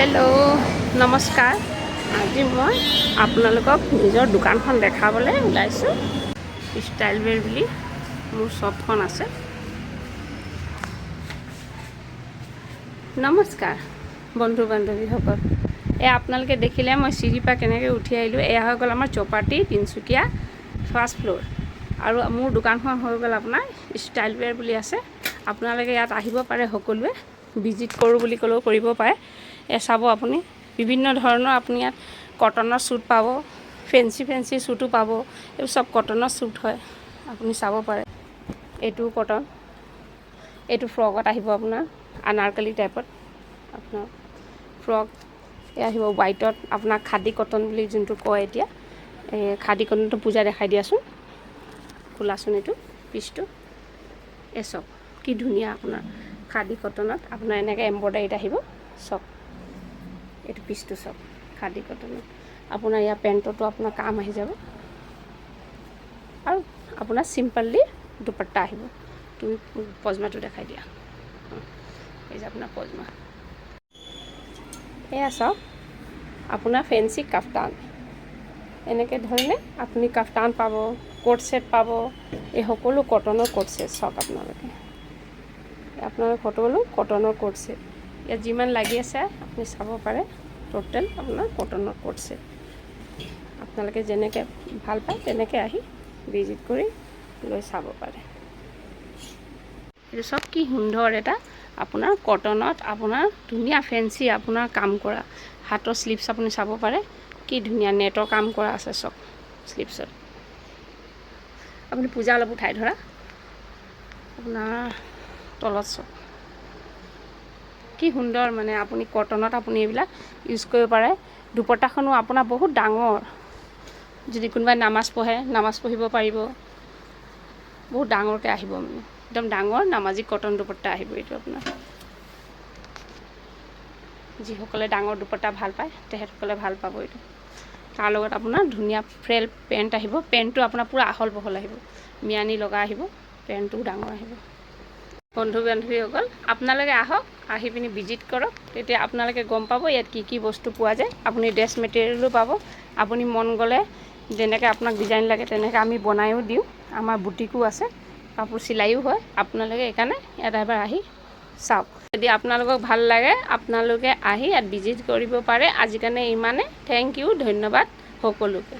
Hello नमस्कार। আজি মই আপোনালোকক নিজৰ দোকানখন দেখাবলৈ ওলাইছোঁ। ষ্টাইল বেৰ বুলি মোৰ শ্বপখন আছে। নমস্কাৰ বন্ধু বান্ধৱীসকল, আপোনালোকে দেখিলে মই চিৰি পৰা কেনেকৈ উঠি আহিলোঁ। এয়া হৈ গ'ল আমাৰ চৌপাটি তিনিচুকীয়া ফাৰ্ষ্ট ফ্ল'ৰ, আৰু মোৰ দোকানখন হৈ গ'ল আপোনাৰ ষ্টাইল বেৰ বুলি আছে। আপোনালোকে ইয়াত আহিব পাৰে, সকলোৱে ভিজিট কৰোঁ বুলি ক'লেও কৰিব পাৰে। চাব আপুনি বিভিন্ন ধৰণৰ আপুনি ইয়াত কটনৰ শ্বুট পাব, ফেঞ্চি শ্বুটো পাব। এইবোৰ চব কটনৰ শ্বুট হয়, আপুনি চাব পাৰে। এইটো কটন, এইটো ফ্ৰকত আহিব আপোনাৰ আনাৰকলি টাইপত। আপোনাৰ ফ্ৰক আহিব হোৱাইটত, আপোনাৰ খাদী কটন বুলি যোনটো কয় এতিয়া। এই খাদী কটনটো পূজা দেখাই দিয়াচোন, খোলাচোন এইটো পিচটো। এই চব কি ধুনীয়া আপোনাৰ খাদী কটনত আপোনাৰ এনেকৈ এম্ব্ৰইডাৰীত আহিব চব। এইটো পিচটো চব খাদী কটনত। আপোনাৰ ইয়াৰ পেণ্টতো আপোনাৰ কাম আহি যাব, আৰু আপোনাৰ চিম্পলি দুপাট্টা আহিব। তুমি পজমাটো দেখাই দিয়া। এই যে আপোনাৰ পজমা, এয়া চাওক আপোনাৰ ফেঞ্চি কাফতান। এনেকৈ ধৰণে আপুনি কাফতান পাব, কোট ছেট পাব। এই সকলো কটনৰ কোট ছেট চাওক আপোনালোকে। সকলো কটনৰ কোট ছেট ইয়াত যিমান লাগি আছে আপুনি চাব পাৰে। টোটেল আপোনাৰ কটনৰ কোট ছেট। আপোনালোকে যেনেকৈ ভাল পায় তেনেকৈ আহি ভিজিট কৰি লৈ চাব পাৰে। এইটো চব কি সুন্দৰ এটা আপোনাৰ কটনত আপোনাৰ ধুনীয়া ফেঞ্চি আপোনাৰ কাম কৰা হাতৰ স্লিভছ আপুনি চাব পাৰে। কি ধুনীয়া নেটৰ কাম কৰা আছে চব স্লিভছত। আপুনি পূজা অলপ উঠাই ধৰা আপোনাৰ তলত চব কি সুন্দৰ, মানে আপুনি কটনত আপুনি এইবিলাক ইউজ কৰিব পাৰে। দুপট্টাখনো আপোনাৰ বহুত ডাঙৰ, যদি কোনোবাই নামাজ পঢ়ে নামাজ পঢ়িব পাৰিব। বহুত ডাঙৰকৈ আহিব, মানে একদম ডাঙৰ নামাজি কটন দুপট্টা আহিব। এইটো আপোনাৰ যিসকলে ডাঙৰ দুপট্টা ভাল পায় তেখেতসকলে ভাল পাব এইটো। তাৰ লগত আপোনাৰ ধুনীয়া ফ্ৰেল পেণ্ট আহিব। পেণ্টটো আপোনাৰ পূৰা আহল বহল আহিব, মিয়ানি লগা আহিব, পেণ্টটোও ডাঙৰ আহিব। বন্ধু বান্ধৱীসকল আপোনালোকে আহক, আহি পিনি ভিজিট কৰক, তেতিয়া আপোনালোকে গম পাব ইয়াত কি কি বস্তু পোৱা যায়। আপুনি ড্ৰেছ মেটেৰিয়েলো পাব। আপুনি মন গ'লে যেনেকৈ আপোনাক ডিজাইন লাগে তেনেকৈ আমি বনায়ো দিওঁ। আমাৰ বুটিকো আছে, কাপোৰ চিলাইও হয়। আপোনালোকে সেইকাৰণে ইয়াত এবাৰ আহি চাওক। যদি আপোনালোকক ভাল লাগে আপোনালোকে আহি ইয়াত ভিজিট কৰিব পাৰে। আজিৰ কাৰণে ইমানে। থেংক ইউ, ধন্যবাদ সকলোকে।